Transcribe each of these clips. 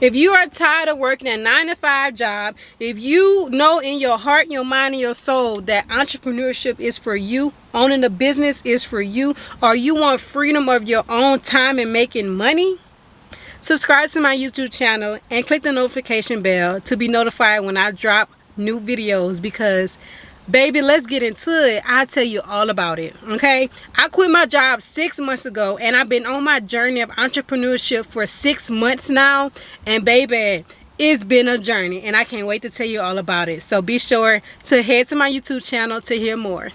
If you are tired of working a 9-to-5 job, if you know in your heart, your mind, and your soul that entrepreneurship is for you, owning a business is for you, or you want freedom of your own time and making money, subscribe to my YouTube channel and click the notification bell to be notified when I drop new videos, because baby, let's get into it. I'll tell you all about it. Okay, I quit my job 6 months ago, and I've been on my journey of entrepreneurship for 6 months now, and baby, it's been a journey, and I can't wait to tell you all about it. So be sure to head to my YouTube channel to hear more.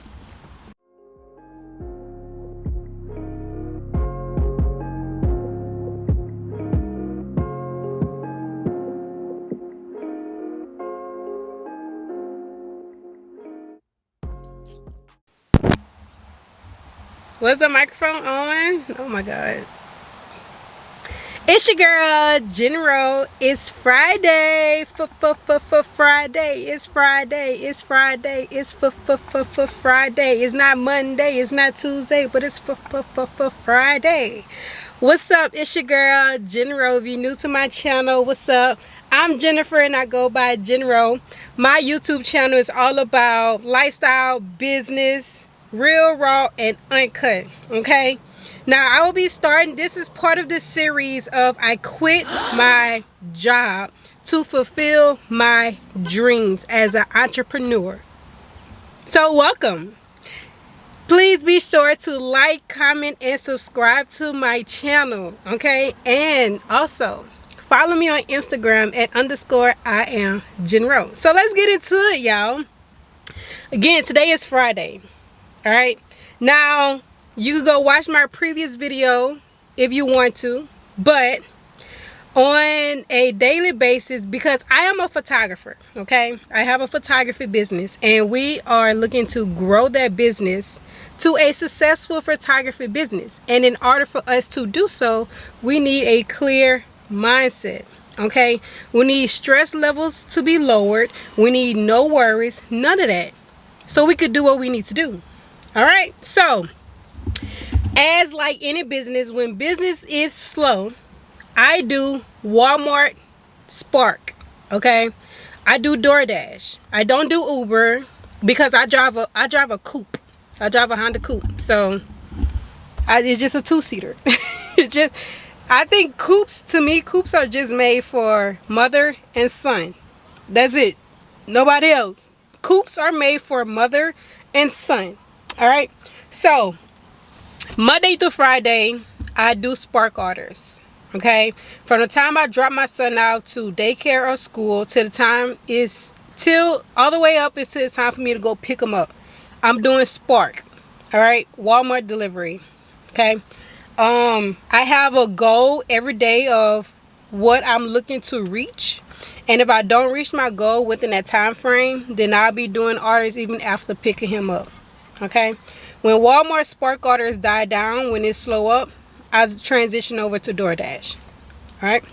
Was the microphone on? Oh my god. It's your girl, Jennro. It's Friday. Friday. It's Friday. It's Friday. It's Friday. It's not Monday. It's not Tuesday, but it's Friday. What's up? It's your girl, Jennro. If you're new to my channel, what's up? I'm Jennifer and I go by Jennro. My YouTube channel is all about lifestyle, business, real, raw, and uncut. Okay? Now, I will be starting, this is part of the series of I quit my job to fulfill my dreams as an entrepreneur. So, welcome. Please be sure to like, comment, and subscribe to my channel, okay? And also, follow me on Instagram at _I am Jennro. So, let's get into it, y'all. Again, today is Friday, all right? Now, you can go watch my previous video if you want to, but on a daily basis, because I am a photographer, okay? I have a photography business, and we are looking to grow that business to a successful photography business. And in order for us to do so, we need a clear mindset, okay? We need stress levels to be lowered. We need no worries, none of that, so we could do what we need to do. All right, so as like any business, when business is slow, I do Walmart Spark, okay? I do DoorDash. I don't do Uber because I drive a coupe. I drive a Honda Coupe, so it's just a two-seater. I think coupes are just made for mother and son. That's it. Nobody else. Coupes are made for mother and son. All right, so Monday through Friday, I do Spark orders, okay? From the time I drop my son out to daycare or school to the time all the way up until it's time for me to go pick him up, I'm doing Spark, all right? Walmart delivery, okay? I have a goal every day of what I'm looking to reach. And if I don't reach my goal within that time frame, then I'll be doing orders even after picking him up, okay? When Walmart Spark orders die down, when it's slow up, I transition over to DoorDash. All right.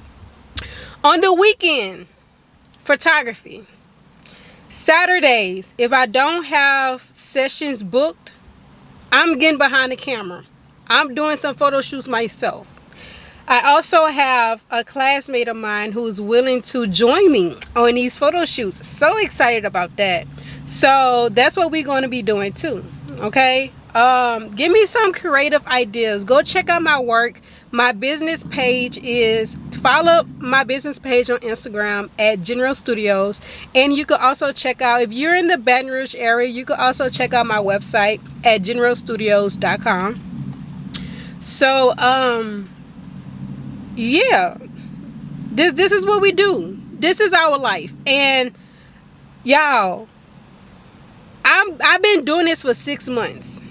On the weekend, photography. Saturdays, if I don't have sessions booked, I'm getting behind the camera. I'm doing some photo shoots myself. I also have a classmate of mine who's willing to join me on these photo shoots. So excited about that. So that's what we're going to be doing too. Okay. Give me some creative ideas. Go check out my work. My business page is, follow my business page on Instagram at Jennro Studios. And you can also check out, if you're in the Baton Rouge area, you can also check out my website at jennrostudios.com. So, yeah, this is what we do. This is our life. And y'all, I've been doing this for 6 months.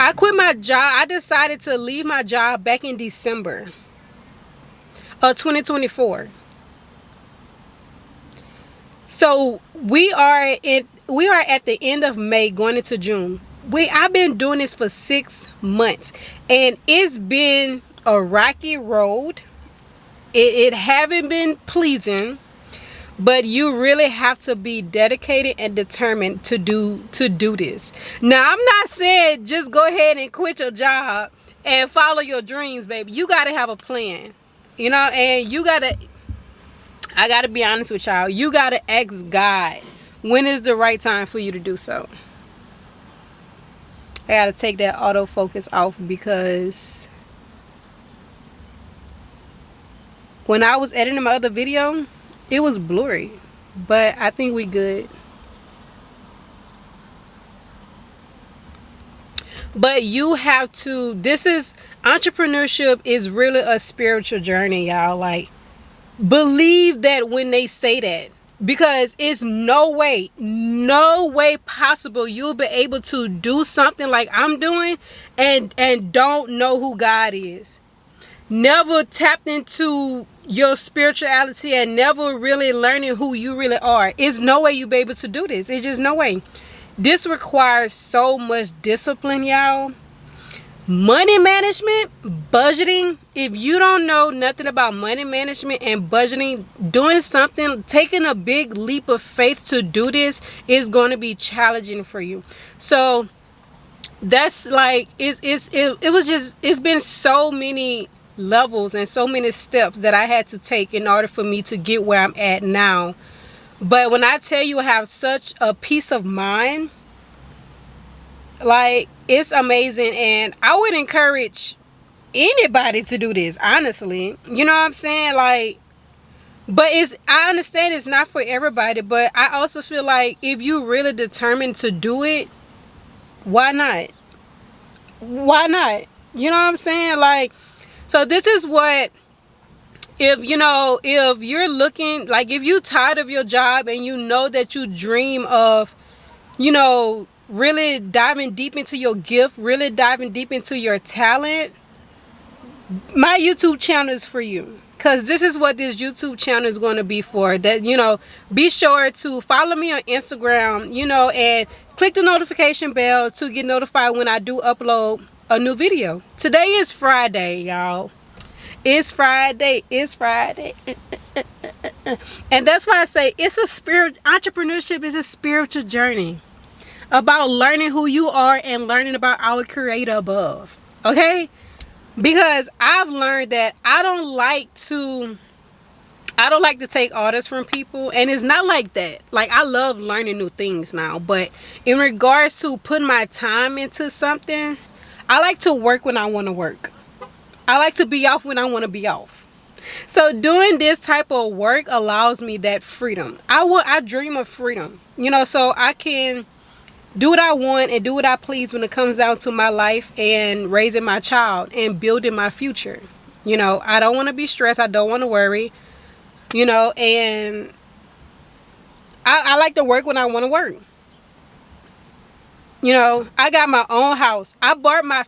I quit my job. I decided to leave my job back in December of 2024. So we are at the end of May going into June. I've been doing this for 6 months, and it's been a rocky road. It haven't been pleasing. But you really have to be dedicated and determined to do this. Now, I'm not saying just go ahead and quit your job and follow your dreams, baby. You got to have a plan. You know, and I gotta be honest with y'all. You gotta ask God, when is the right time for you to do so? I gotta take that autofocus off, because when I was editing my other video, it was blurry. But I think we good. But you have to, entrepreneurship is really a spiritual journey, y'all. Like, believe that when they say that, because it's no way possible you'll be able to do something like I'm doing and don't know who God is. Never tapped into your spirituality and never really learning who you really are. It's no way you'll be able to do this. It's just no way. This requires so much discipline, y'all. Money management, budgeting. If you don't know nothing about money management and budgeting, doing something, taking a big leap of faith to do this is going to be challenging for you. So that's like, it's been so many levels and so many steps that I had to take in order for me to get where I'm at now. But when I tell you I have such a peace of mind, like, it's amazing. And I would encourage anybody to do this, honestly. You know what I'm saying? Like, but I understand it's not for everybody, but I also feel like if you really determined to do it, why not? Why not? You know what I'm saying? Like, so this is what, if you're looking, like, if you're tired of your job and you know that you dream of, really diving deep into your gift, really diving deep into your talent, my YouTube channel is for you. Because this is what this YouTube channel is going to be for. That, be sure to follow me on Instagram, and click the notification bell to get notified when I do upload a new video. Today is Friday, y'all. It's Friday. And that's why I say entrepreneurship is a spiritual journey about learning who you are and learning about our creator above. Okay? Because I've learned that I don't like to take orders from people, and it's not like that. Like, I love learning new things now, but in regards to putting my time into something, I like to work when I want to work. I like to be off when I want to be off. So doing this type of work allows me that freedom. I dream of freedom, so I can do what I want and do what I please when it comes down to my life and raising my child and building my future. I don't want to be stressed. I don't want to worry, and I like to work when I want to work. I got my own house. I bought my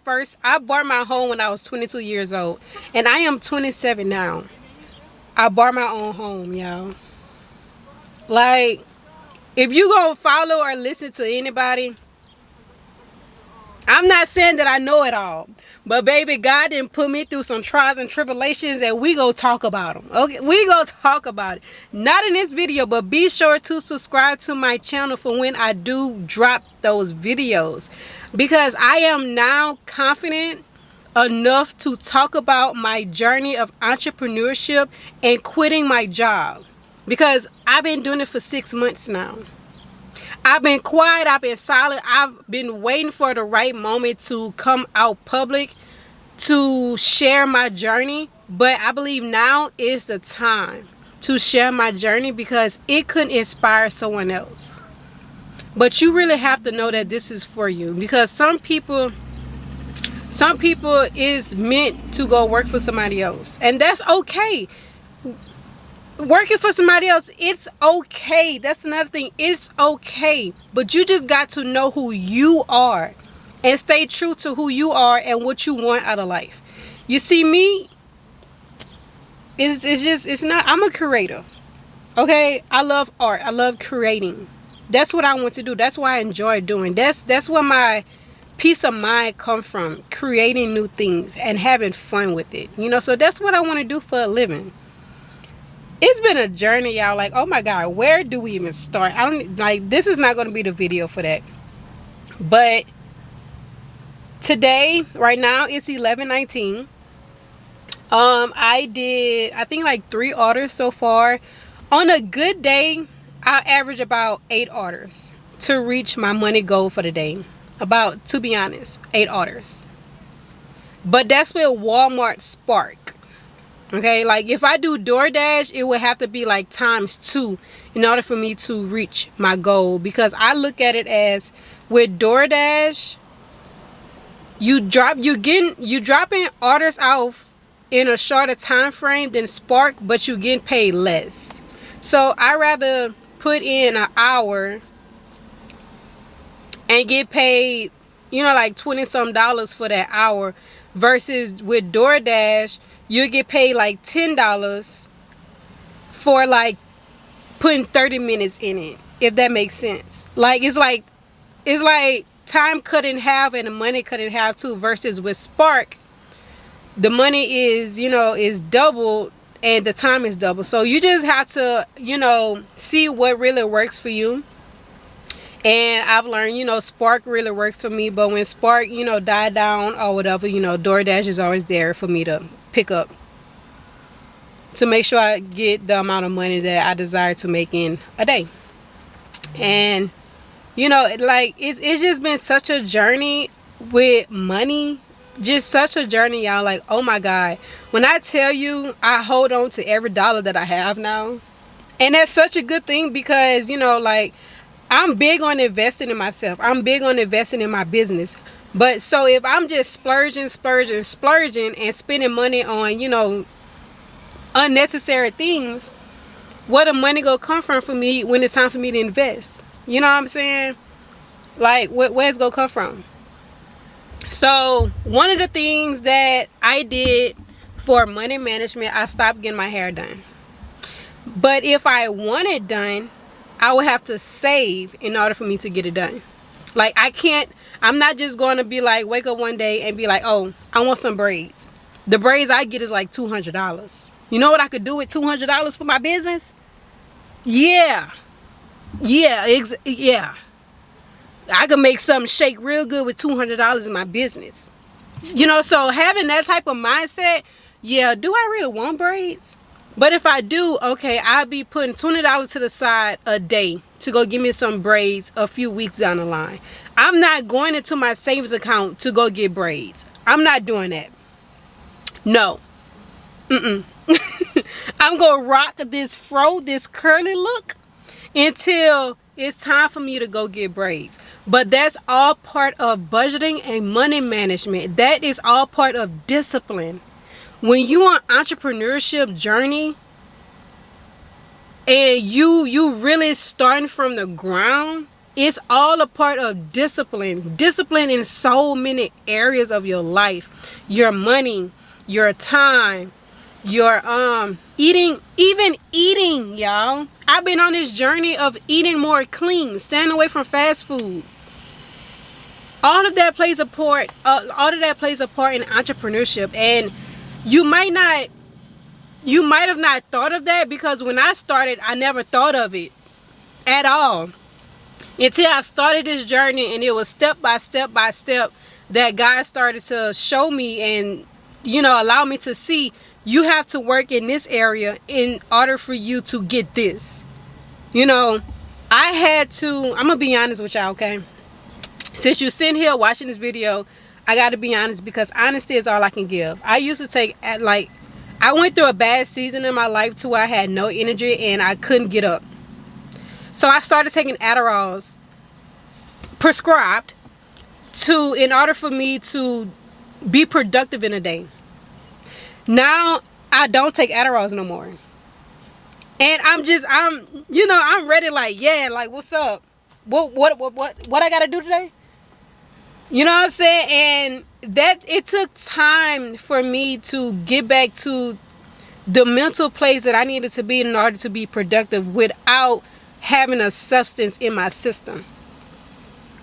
home when I was 22 years old. And I am 27 now. I bought my own home, y'all. Like, if you gonna follow or listen to anybody, I'm not saying that I know it all. But baby, God didn't put me through some trials and tribulations, and we go talk about them. Okay, we go talk about it. Not in this video, but be sure to subscribe to my channel for when I do drop those videos. Because I am now confident enough to talk about my journey of entrepreneurship and quitting my job. Because I've been doing it for 6 months now. I've been quiet, I've been silent, I've been waiting for the right moment to come out public to share my journey. But I believe now is the time to share my journey, because it could inspire someone else. But you really have to know that this is for you, because some people is meant to go work for somebody else, and that's okay. Working for somebody else, it's okay. That's another thing. It's okay. But you just got to know who you are and stay true to who you are and what you want out of life. You see, me, I'm a creative. Okay? I love art. I love creating. That's what I want to do. That's what I enjoy doing. That's where my peace of mind comes from. Creating new things and having fun with it. So that's what I want to do for a living. It's been a journey, y'all. Like, oh my God, where do we even start? This is not going to be the video for that. But today, right now, it's 11:19. I did, I think, like 3 orders so far. On a good day, I average about 8 orders to reach my money goal for the day. About, to be honest, 8 orders. But that's with Walmart Spark. Okay, like if I do DoorDash, it would have to be like times 2 in order for me to reach my goal. Because I look at it as, with DoorDash, you dropping orders off in a shorter time frame than Spark, but you getting paid less. So I rather put in an hour and get paid, like 20 some dollars for that hour, versus with DoorDash, you get paid like $10 for like putting 30 minutes in it, if that makes sense. Like it's like time cut in half and the money cut in half too, versus with Spark, the money is double and the time is double. So you just have to, see what really works for you. And I've learned, Spark really works for me. But when Spark, died down or whatever, DoorDash is always there for me to pick up, to make sure I get the amount of money that I desire to make in a day. And, like, it's just been such a journey with money. Just such a journey, y'all. Like, oh my God. When I tell you, I hold on to every dollar that I have now. And that's such a good thing because, like, I'm big on investing in myself. I'm big on investing in my business. But so if I'm just splurging and spending money on, unnecessary things, where the money gonna come from for me when it's time for me to invest? You know what I'm saying? Like, where's it gonna come from? So one of the things that I did for money management, I stopped getting my hair done. But if I want it done, I would have to save in order for me to get it done. Like, I'm not just going to be like, wake up one day and be like, oh, I want some braids. The braids I get is like $200. You know what I could do with $200 for my business? Yeah. Yeah. I could make something shake real good with $200 in my business. So having that type of mindset, yeah, do I really want braids? But if I do, okay, I'll be putting $20 to the side a day to go give me some braids a few weeks down the line. I'm not going into my savings account to go get braids. I'm not doing that. No. I'm going to rock this curly look until it's time for me to go get braids. But that's all part of budgeting and money management. That is all part of discipline. When you on entrepreneurship journey and you really starting from the ground, it's all a part of discipline. Discipline in so many areas of your life. Your money, your time, your eating, even eating, y'all. I've been on this journey of eating more clean, staying away from fast food. All of that plays a part. In entrepreneurship, and you might have not thought of that, because when I started, I never thought of it at all until I started this journey, and it was step by step that God started to show me and allow me to see, you have to work in this area in order for you to get this. I had to, I'm gonna be honest with y'all, okay? Since you're sitting here watching this video, I gotta be honest, because honesty is all I can give. I used to I went through a bad season in my life to where I had no energy and I couldn't get up. So I started taking Adderalls, prescribed, in order for me to be productive in a day. Now I don't take Adderalls no more. And I'm ready, like, yeah, like, what's up? What I gotta do today? You know what I'm saying? And that it took time for me to get back to the mental place that I needed to be in order to be productive without having a substance in my system.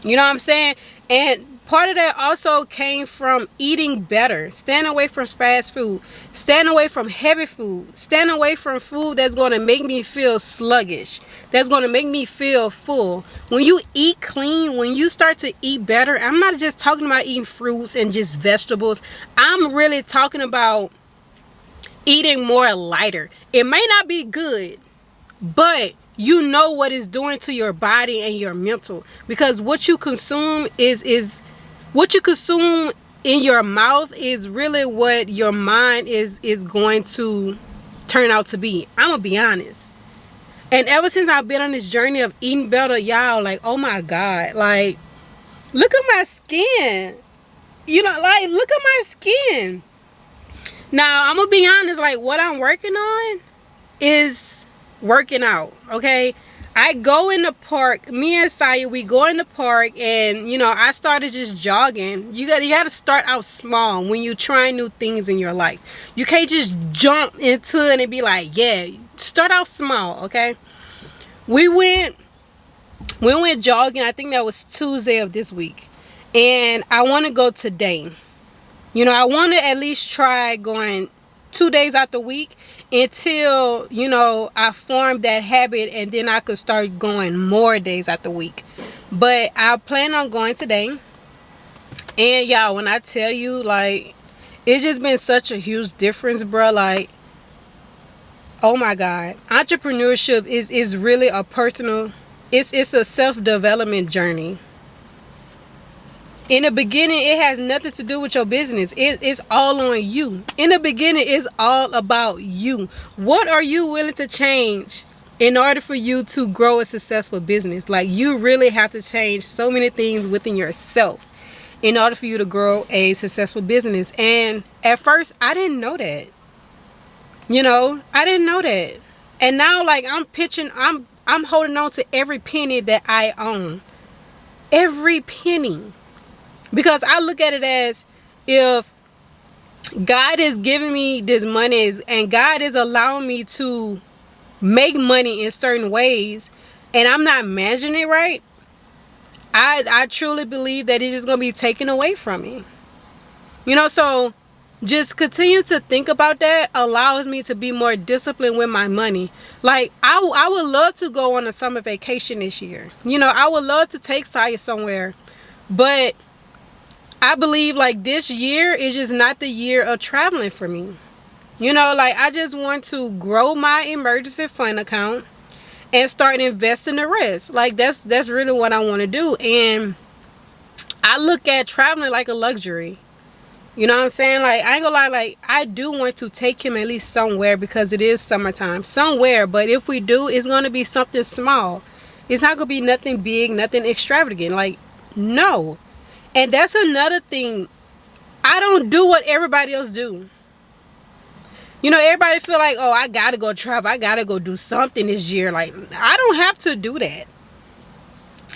You know what I'm saying? And part of that also came from eating better, staying away from fast food, staying away from heavy food, staying away from food that's going to make me feel sluggish, that's going to make me feel full. When you eat clean, when you start to eat better, I'm not just talking about eating fruits and just vegetables. I'm really talking about eating more lighter. It may not be good, but you know what it's doing to your body and your mental, because what you consume is what you consume in your mouth is really what your mind is going to turn out to be. I'm gonna be honest. And ever since I've been on this journey of eating better, y'all, like, oh my God, like, look at my skin. You know, like, look at my skin. Now, I'm gonna be honest, like, what I'm working on is working out, okay? I go in the park, me and Saya, we go in the park, and, you know, I started just jogging. You gotta start out small when you try new things in your life. You can't just jump into it and be like, yeah, start out small, okay? We went jogging, I think that was Tuesday of this week. And I want to go today. You know, I want to at least try going 2 days out the week until, you know, I form that habit, and then I could start going more days out the week. But I plan on going today. And y'all, when I tell you, like, it's just been such a huge difference, bro. Like, oh my God, entrepreneurship is really a personal, it's a self-development journey. In the beginning, it has nothing to do with your business. It's all on you. In the beginning, it's all about you. What are you willing to change in order for you to grow a successful business? Like, you really have to change so many things within yourself in order for you to grow a successful business. And at first, I didn't know that. You know, I didn't know that. And now, like, I'm holding on to every penny that I own. Every penny. Because I look at it as, if God is giving me this money and God is allowing me to make money in certain ways, and I'm not managing it right, I truly believe that it is going to be taken away from me. You know, so just continue to think about that allows me to be more disciplined with my money. Like, I would love to go on a summer vacation this year. You know, I would love to take Saya somewhere. But I believe, like, this year is just not the year of traveling for me. You know, like, I just want to grow my emergency fund account and start investing the rest. Like, that's really what I want to do. And I look at traveling like a luxury. You know what I'm saying? Like, I ain't gonna lie, like, I do want to take him at least somewhere, because it is summertime. Somewhere, but if we do, it's gonna be something small. It's not gonna be nothing big, nothing extravagant. Like, no. And that's another thing. I don't do what everybody else do. You know, everybody feel like, oh, I gotta go travel. I gotta go do something this year. Like, I don't have to do that.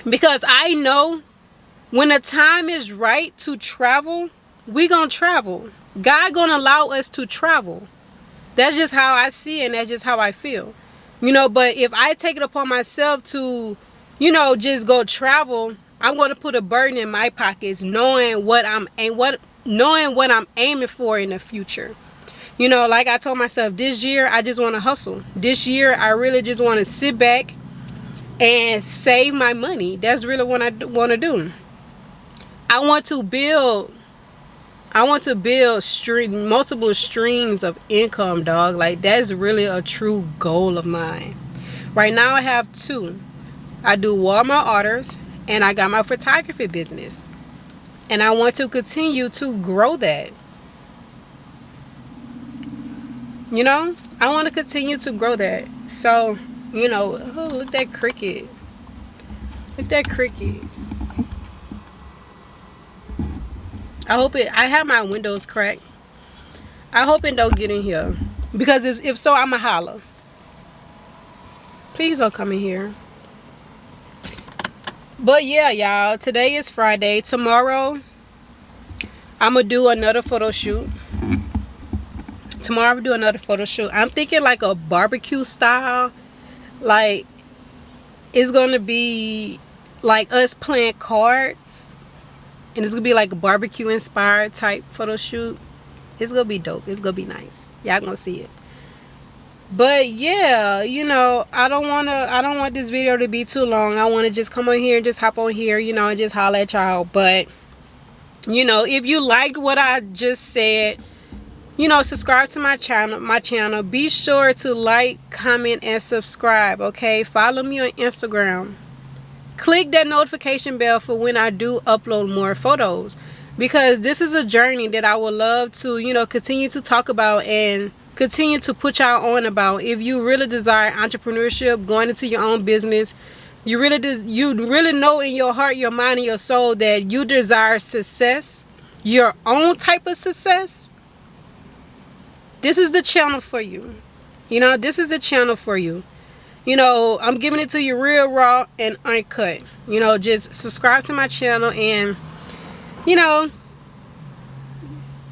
Because I know when the time is right to travel, we gonna travel. God gonna allow us to travel. That's just how I see it, and that's just how I feel. You know, but if I take it upon myself to, you know, just go travel, I'm going to put a burden in my pockets, knowing what I'm aiming for in the future. You know, like I told myself, this year I just want to hustle. This year I really just want to sit back and save my money. That's really what I want to do. I want to build multiple streams of income, dog. Like, that's really a true goal of mine. Right now I have 2. I do Walmart orders, and I got my photography business. And I want to continue to grow that. You know, I want to continue to grow that. So, you know, oh, look at that cricket. Look at that cricket. I have my windows cracked. I hope it don't get in here. Because if so, I'ma holler. Please don't come in here. But yeah, y'all, today is Friday. Tomorrow, I'm going to do another photo shoot. I'm thinking like a barbecue style. Like, it's going to be like us playing cards. And it's going to be like a barbecue inspired type photo shoot. It's going to be dope. It's going to be nice. Y'all going to see it. But yeah, you know, I don't want this video to be too long. I want to just come on here and just hop on here, you know, and just holler at y'all. But, you know, if you liked what I just said, subscribe to my channel. Be sure to like, comment, and subscribe. Okay, follow me on Instagram. Click that notification bell for when I do upload more photos, because this is a journey that I would love to continue to talk about and continue to put y'all on about. If you really desire entrepreneurship, going into your own business, you really know in your heart, your mind, and your soul that you desire success, your own type of success, this is the channel for you. This is the channel for you. I'm giving it to you real, raw, and uncut. Just subscribe to my channel and,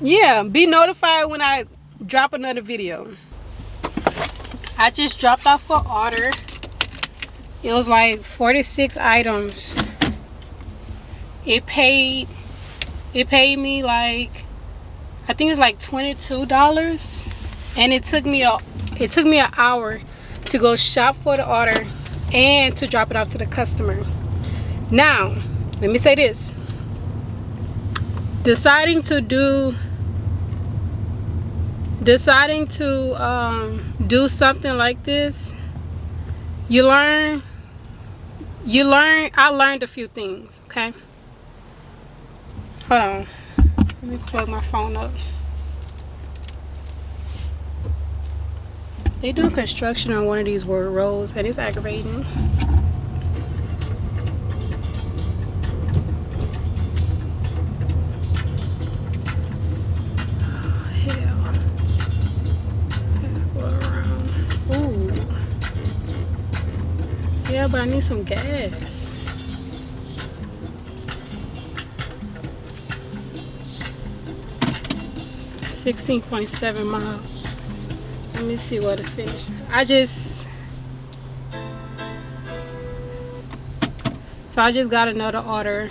yeah, be notified when I drop another video. I just dropped off an order. It was like 46 items. It paid me like, I think it was like $22, and it took me an hour to go shop for the order and to drop it off to the customer. Now, let me say this. Deciding to do something like this, I learned a few things, okay? Hold on. Let me plug my phone up. They do construction on one of these roads, and it's aggravating. Oh, hell. Go around. Ooh. Yeah, but I need some gas. $16.7 miles. Let me see what it finished. I just got another order.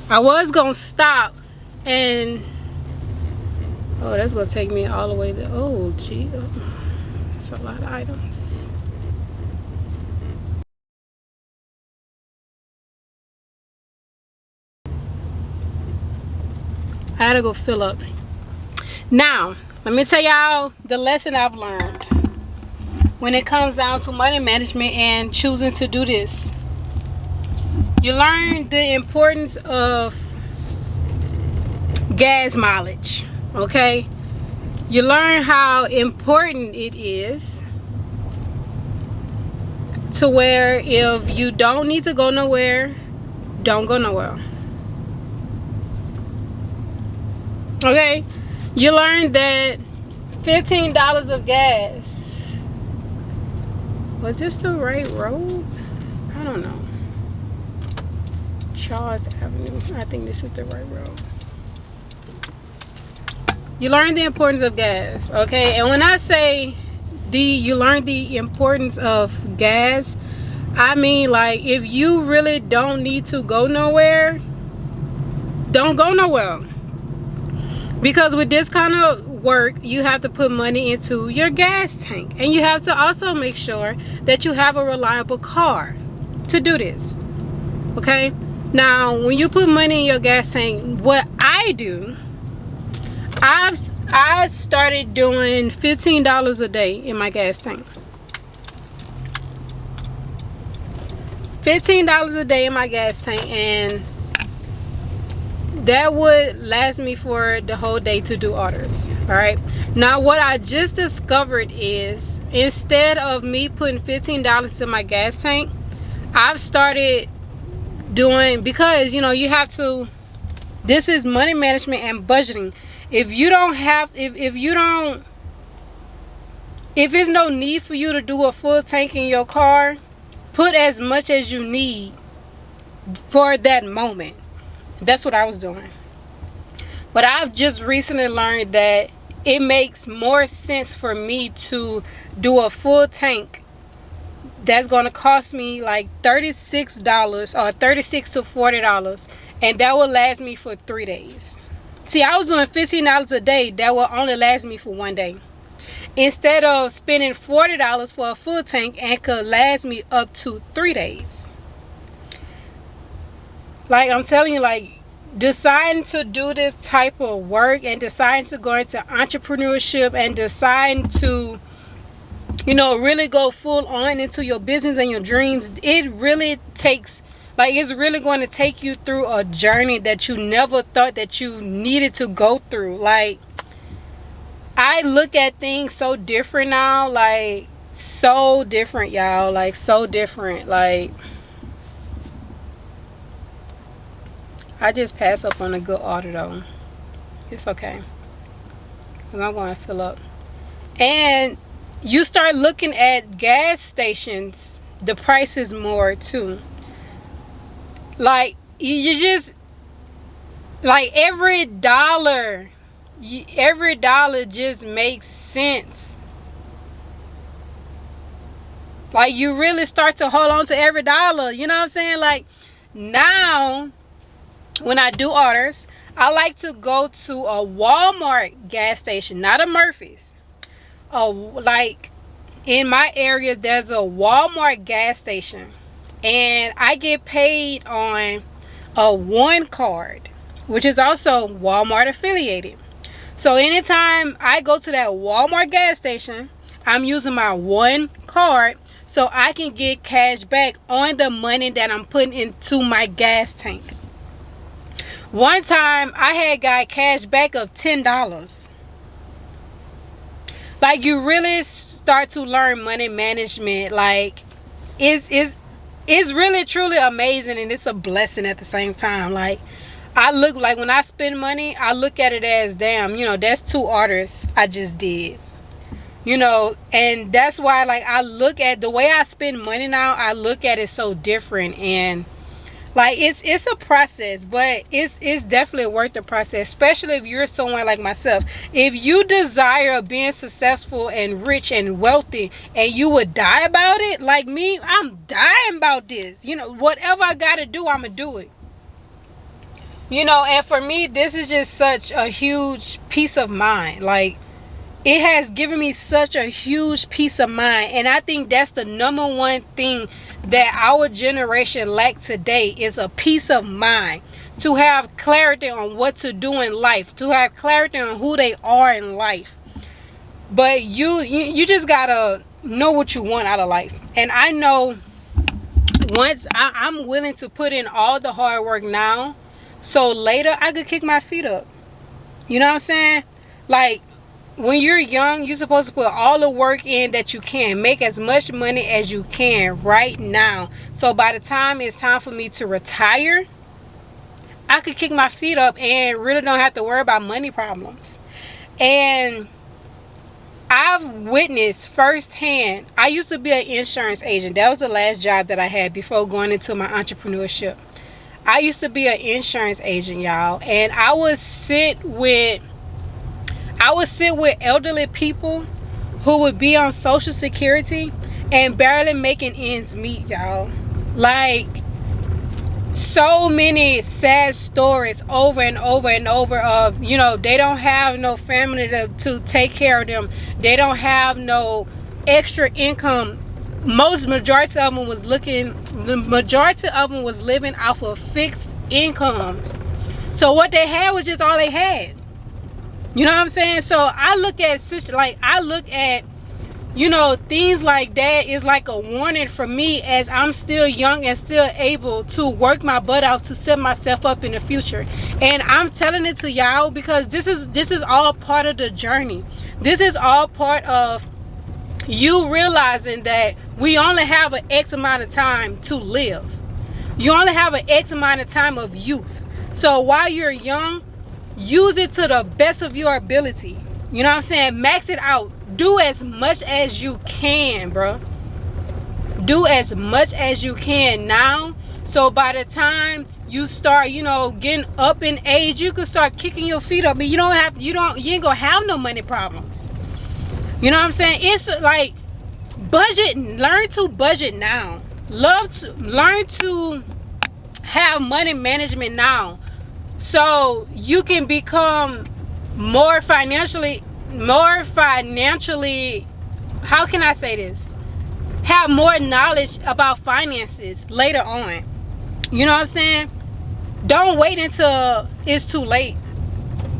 I was gonna stop and that's gonna take me all the way to, oh gee, it's a lot of items. I had to go fill up. Now, let me tell y'all the lesson I've learned when it comes down to money management and choosing to do this. You learn the importance of gas mileage, okay? You learn how important it is to where if you don't need to go nowhere, don't go nowhere. Okay? You learn that $15 of gas. Was this the right road? I don't know. Charles Avenue. I think this is the right road. You learn the importance of gas, okay? And when I say you learn the importance of gas, I mean like if you really don't need to go nowhere, don't go nowhere. Because with this kind of work, you have to put money into your gas tank, and you have to also make sure that you have a reliable car to do this, okay? Now, when you put money in your gas tank, what I do, I started doing $15 a day in my gas tank. $15 a day in my gas tank, and that would last me for the whole day to do orders. All right, now what I just discovered is instead of me putting $15 in my gas tank, I've started doing, because you have to, this is money management and budgeting. If it's no need for you to do a full tank in your car, put as much as you need for that moment. That's what I was doing. But I've just recently learned that it makes more sense for me to do a full tank that's going to cost me like $36 or $36 to $40, and that will last me for 3 days. See, I was doing $15 a day. That will only last me for 1 day, instead of spending $40 for a full tank and could last me up to 3 days. Like I'm telling you, like deciding to do this type of work and deciding to go into entrepreneurship and deciding to, you know, really go full on into your business and your dreams, it really takes, like, it's really going to take you through a journey that you never thought that you needed to go through. Like, I look at things so different now, like, so different, y'all, like, so different. Like, I just passed up on a good order though. It's okay, because I'm going to fill up. And you start looking at gas stations, the price is more too. Like, you just, like, every dollar just makes sense. Like, you really start to hold on to every dollar, you know what I'm saying? Like, now when I do orders, I like to go to a Walmart gas station, not a Murphy's. Like, in my area there's a Walmart gas station, and I get paid on a one card, which is also Walmart affiliated. So anytime I go to that Walmart gas station, I'm using my one card so I can get cash back on the money that I'm putting into my gas tank. One time I had got cash back of $10. Like, you really start to learn money management. Like, it's really truly amazing, and it's a blessing at the same time. Like, I look, like, when I spend money, I look at it as, damn, you know, that's 2 orders I just did, you know. And that's why, like, I look at the way I spend money now, I look at it so different. And like, it's a process, but it's definitely worth the process, especially if you're someone like myself. If you desire being successful and rich and wealthy, and you would die about it, like me, I'm dying about this. You know, whatever I gotta do, I'm gonna do it. You know, and for me, this is just such a huge peace of mind. Like, it has given me such a huge peace of mind, and I think that's the number one thing that our generation lack today, is a peace of mind, to have clarity on what to do in life, to have clarity on who they are in life. But you just gotta know what you want out of life. And I know, once I'm willing to put in all the hard work now, so later I could kick my feet up. You know what I'm saying? Like, when you're young, you're supposed to put all the work in that you can. Make as much money as you can right now. So by the time it's time for me to retire, I could kick my feet up and really don't have to worry about money problems. And I've witnessed firsthand. I used to be an insurance agent. That was the last job that I had before going into my entrepreneurship. I used to be an insurance agent, y'all. And I would sit with elderly people who would be on Social Security and barely making ends meet, y'all. Like, so many sad stories over and over and over of, you know, they don't have no family to take care of them. They don't have no extra income. Majority of them was living off of fixed incomes. So what they had was just all they had. You know what I'm saying? So I look at, you know, things like that is like a warning for me, as I'm still young and still able to work my butt out to set myself up in the future. And I'm telling it to y'all because this is all part of the journey. This is all part of you realizing that we only have an X amount of time to live. You only have an X amount of time of youth. So while you're young, use it to the best of your ability. You know what I'm saying? Max it out. Do as much as you can, bro. Do as much as you can now. So by the time you start, you know, getting up in age, you can start kicking your feet up. But you ain't gonna have no money problems. You know what I'm saying? It's like budget. Learn to budget now. Learn to have money management now, so you can become more financially, how can I say this? Have more knowledge about finances later on. You know what I'm saying? Don't wait until it's too late,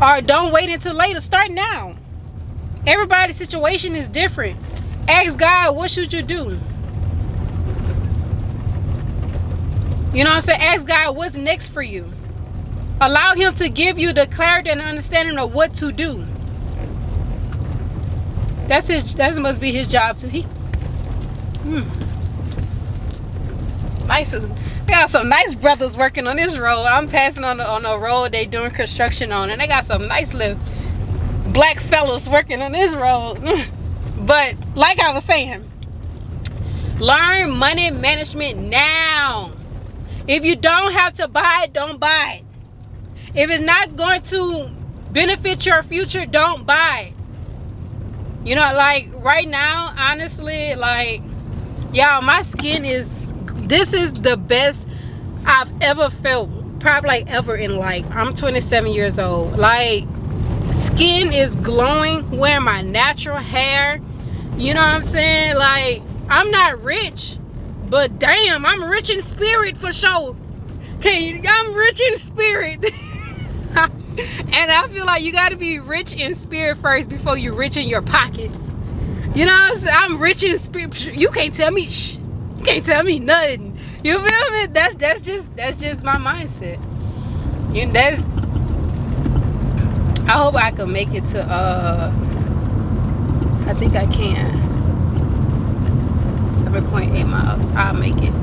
or don't wait until later. Start now. Everybody's situation is different. Ask God, what should you do? You know what I'm saying? Ask God, what's next for you? Allow him to give you the clarity and understanding of what to do. That's his. That must be his job too. Nice. They got some nice brothers working on this road. I'm passing on the road they doing construction on, and they got some nice little black fellas working on this road. But like I was saying, learn money management now. If you don't have to buy it, don't buy it. If it's not going to benefit your future, don't buy it. You know, like right now, honestly, like, y'all, my skin is, this is the best I've ever felt, probably like ever in life. I'm 27 years old. Like, skin is glowing, wearing my natural hair. You know what I'm saying? Like, I'm not rich, but damn, I'm rich in spirit for sure. Okay, I'm rich in spirit. And I feel like you got to be rich in spirit first before you're rich in your pockets. You know what I'm saying? I'm rich in spirit. You can't tell me you can't tell me nothing. You feel me? That's just my mindset. I hope I can make it to I think I can. 7.8 miles. I'll make it.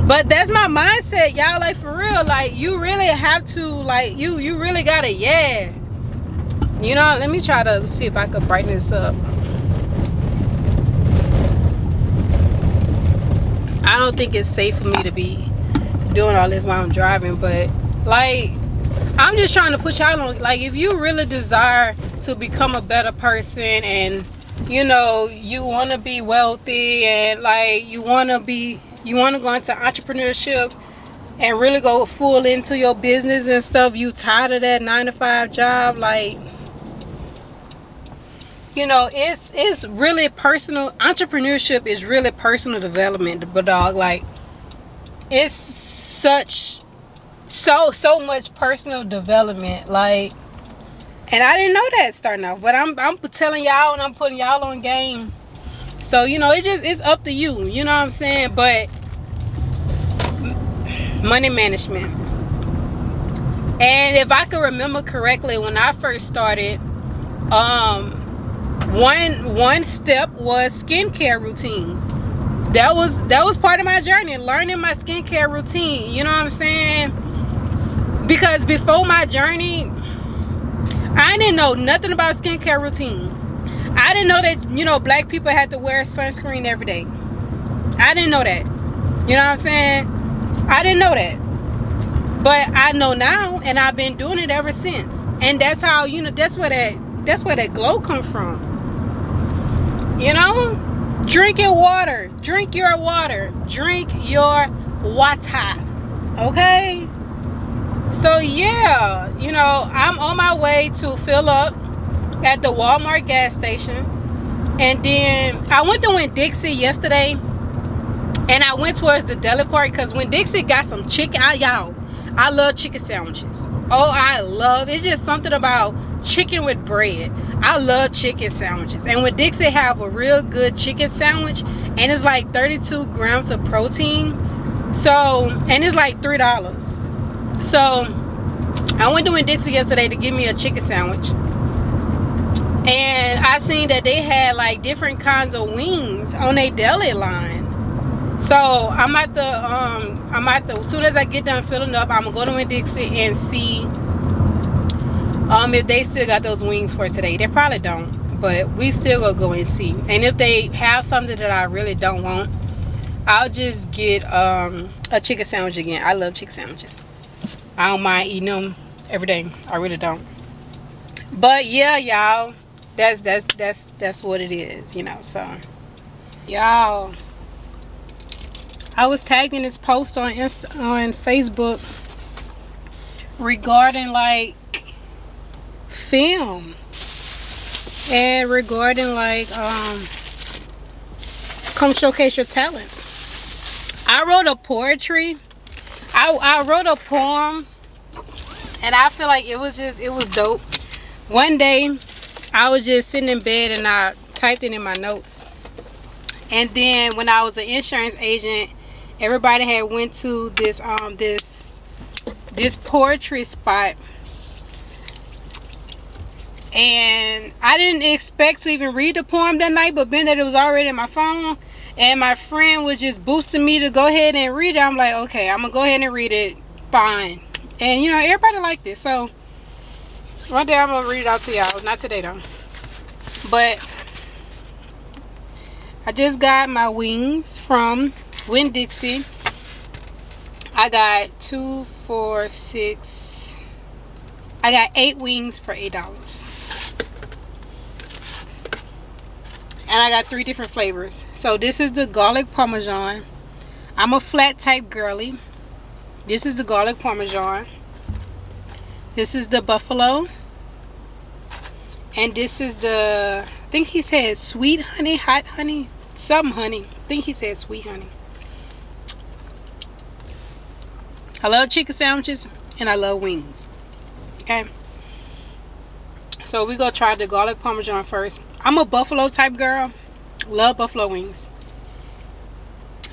But that's my mindset, y'all. Like, for real, like, you really have to, like, you really gotta, yeah. You know, let me try to see if I can brighten this up. I don't think it's safe for me to be doing all this while I'm driving, but, like, I'm just trying to put y'all on, like, if you really desire to become a better person, and, you know, you want to be wealthy, and, like, you want to go into entrepreneurship and really go full into your business and stuff, you tired of that 9-to-5 job, like, you know, it's really personal. Entrepreneurship is really personal development, but dog, like, it's so much personal development, like, and I didn't know that starting off, but I'm telling y'all, and I'm putting y'all on game. So, you know, it's up to you, you know what I'm saying? But money management. And if I can remember correctly, when I first started, one step was skincare routine. That was part of my journey, learning my skincare routine. You know what I'm saying? Because before my journey, I didn't know nothing about skincare routine. I didn't know that, you know, black people had to wear sunscreen every day. I didn't know that. You know what I'm saying? I didn't know that. But I know now, and I've been doing it ever since. And that's how, you know, that's where that glow comes from. You know? Drinking water. Drink your water. Drink your water. Okay? So yeah, you know, I'm on my way to fill up at the Walmart gas station. And then I went to Winn-Dixie yesterday, and I went towards the deli part, because Winn-Dixie got some chicken. I love chicken sandwiches. Oh, I love, it's just something about chicken with bread. I love chicken sandwiches. And Winn-Dixie have a real good chicken sandwich, and it's like 32 grams of protein. So, and it's like $3. So I went to Winn-Dixie yesterday to get me a chicken sandwich, and I seen that they had like different kinds of wings on their deli line. So I'm at the as soon as I get done filling up, I'm gonna go to Winn-Dixie and see if they still got those wings for today. They probably don't, but we still gonna go and see. And if they have something that I really don't want, I'll just get a chicken sandwich again. I love chicken sandwiches. I don't mind eating them every day. I really don't. But yeah, y'all, that's what it is, you know. So, y'all, I was tagged in this post on Facebook regarding like film and regarding like come showcase your talent. I wrote a poetry. I wrote a poem, and I feel like it was dope. One day I was just sitting in bed and I typed it in my notes. And then when I was an insurance agent, everybody had went to this poetry spot, and I didn't expect to even read the poem that night, but being that it was already in my phone and my friend was just boosting me to go ahead and read it, I'm like, okay, I'm gonna go ahead and read it. Fine. And you know, everybody liked it, so one day I'm gonna read it out to y'all. Not today though. But I just got my wings from Winn-Dixie. I got 2, 4, 6. I got 8 wings for $8. And I got 3 different flavors. So this is the garlic parmesan. I'm a flat type girly. This is the garlic parmesan. This is the buffalo. And this is the, I think he said sweet honey, hot honey, some honey. I think he said sweet honey. I love chicken sandwiches and I love wings. Okay. So we gonna try the garlic parmesan first. I'm a buffalo type girl. Love buffalo wings.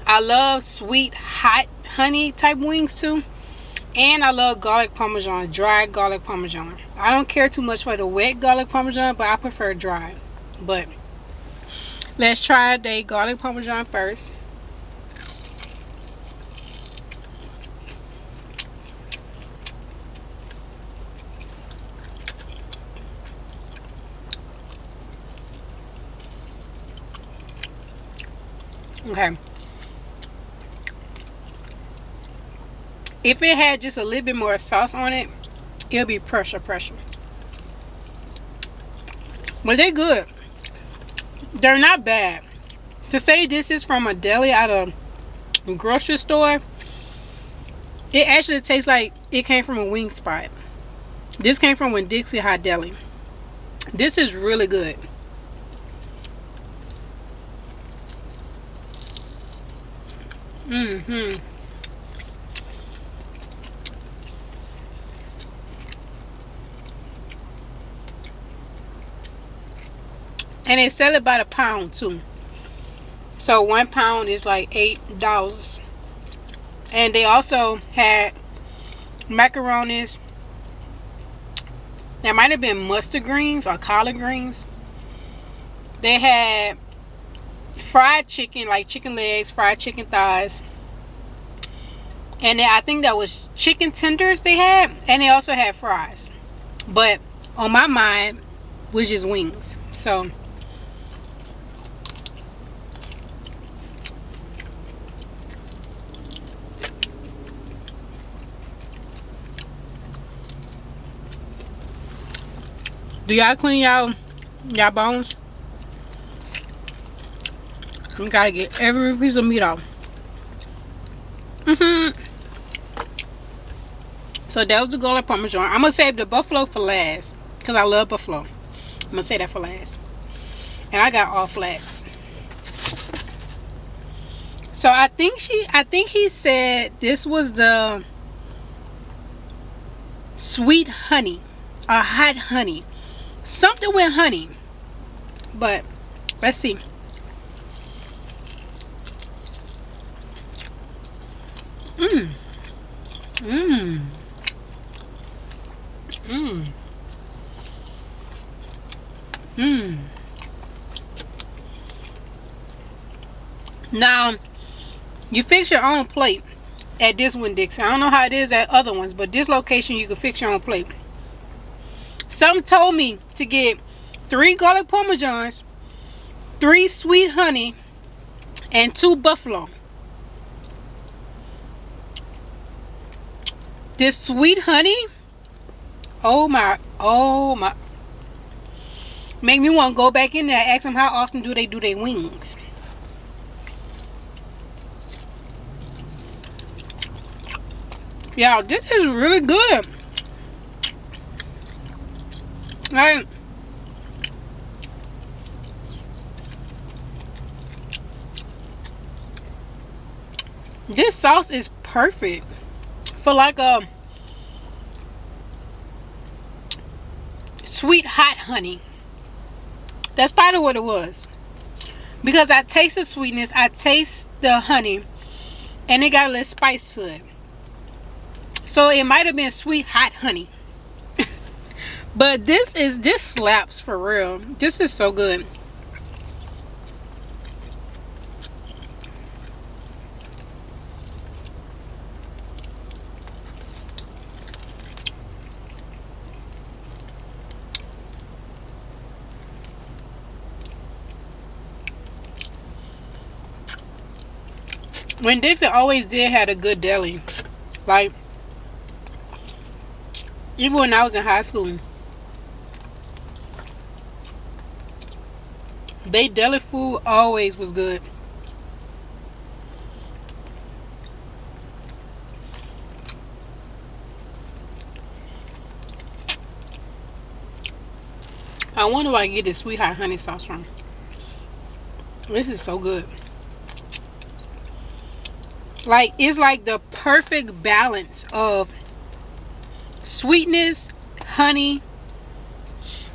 I love sweet hot honey type wings too. And I love garlic parmesan, dry garlic parmesan. I don't care too much for the wet garlic parmesan, but I prefer dry. But let's try the garlic parmesan first. Okay. If it had just a little bit more sauce on it, it'll be pressure. But they're good. They're not bad. To say this is from a deli out of a grocery store, it actually tastes like it came from a wing spot. This came from Winn-Dixie Hot Deli. This is really good. And they sell it by the pound too. So 1 pound is like $8. And they also had macaronis. That might have been mustard greens or collard greens. They had fried chicken, like chicken legs, fried chicken thighs. And then I think that was chicken tenders they had. And they also had fries. But on my mind was just wings. So do y'all clean y'all bones? You gotta get every piece of meat off. So that was the garlic parmesan. I'm gonna save the buffalo for last because I love buffalo. I'm gonna say that for last. And I got all flats. So I think he said this was the sweet honey or hot honey. Something with honey. But let's see. Now, you fix your own plate at this Winn-Dixie. I don't know how it is at other ones, but this location you can fix your own plate. Some told me to get 3 garlic parmesans, 3 sweet honey, and 2 buffalo. This sweet honey, oh my, make me want to go back in there and ask them how often do they do their wings. Y'all, this is really good. Like, this sauce is perfect. for like a sweet hot honey. That's probably what it was. Because I taste the sweetness, I taste the honey, and it got a little spice to it. So it might have been sweet hot honey. But this slaps for real. This is so good. When Dixon always did had a good deli. Like, even when I was in high school, they deli food always was good. I wonder where I get this sweet hot honey sauce from. This is so good. Like, it's like the perfect balance of sweetness, honey.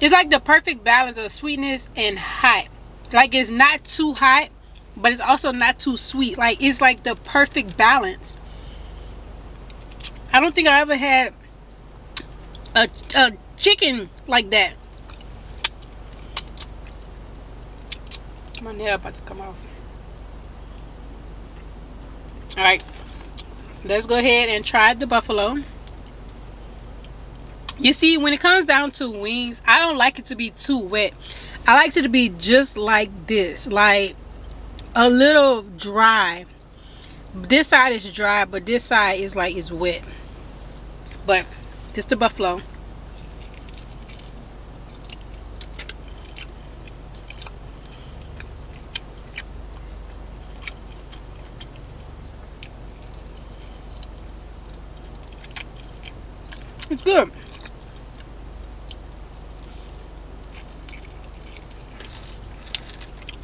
It's like the perfect balance of sweetness and hot. Like, it's not too hot, but it's also not too sweet. Like, it's like the perfect balance. I don't think I ever had a chicken like that. My nail about to come off. Alright, let's go ahead and try the buffalo. You see, when it comes down to wings, I don't like it to be too wet. I like it to be just like this, like a little dry. This side is dry, but this side is like it's wet. But this the buffalo. It's good.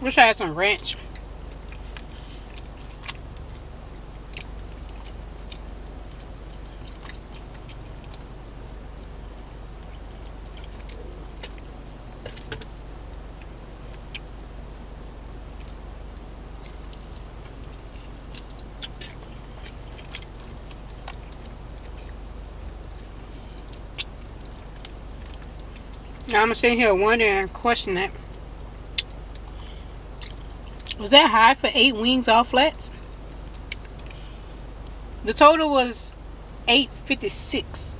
Wish I had some ranch. Now I'm sitting here wondering and questioning that. Was that high for 8 wings all flats? The total was $8.56.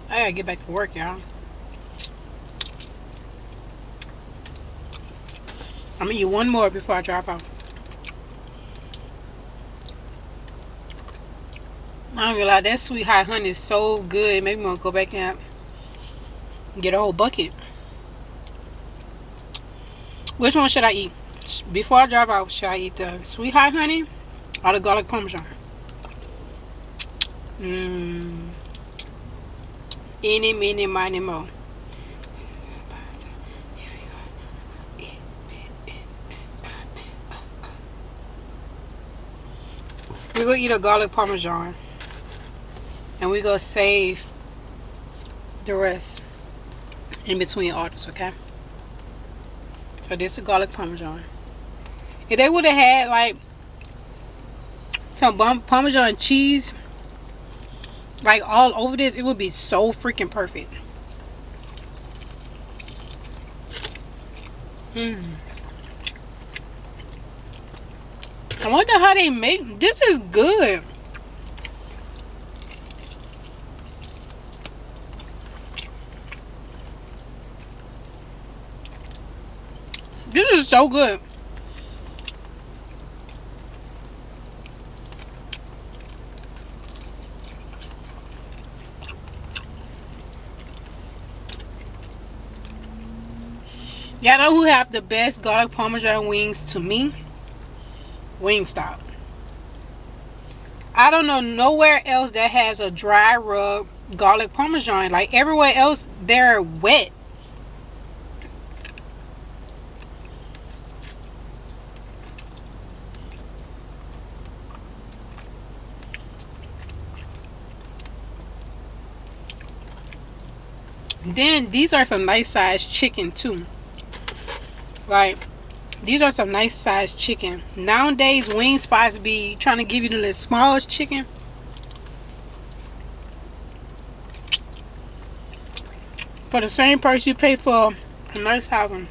I gotta get back to work, y'all. I'm gonna eat one more before I drop out. I don't realize that sweet hot honey is so good. Maybe I'm gonna go back and get a whole bucket. Which one should I eat? Before I drive out, should I eat the sweet hot honey or the garlic parmesan? Eeny, meeny, miny, mo. We're gonna eat a garlic parmesan, and we're gonna save the rest in between orders, okay? So this is garlic parmesan. If they would have had like some parmesan cheese like all over this, it would be so freaking perfect. I wonder how they make this. Is good. This is so good. Y'all know who have the best garlic parmesan wings to me? Wingstop. I don't know nowhere else that has a dry rub garlic parmesan. Like everywhere else, they're wet. Then these are some nice sized chicken too. Like these are some nice sized chicken. Nowadays, wing spots be trying to give you the little smallest chicken. For the same price you pay for a nice house one.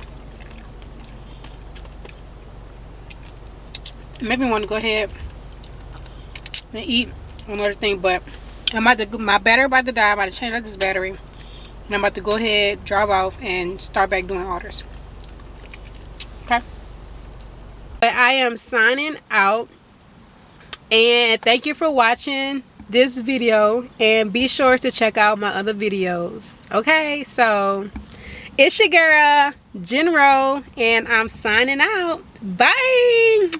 Maybe want to go ahead and eat another thing, but I'm about to, my battery about to die. I'm about to change out this battery, and I'm about to go ahead, drive off, and start back doing orders. Okay. But I am signing out, and thank you for watching this video, and be sure to check out my other videos. Okay, so it's your girl Jennro, and I'm signing out. Bye.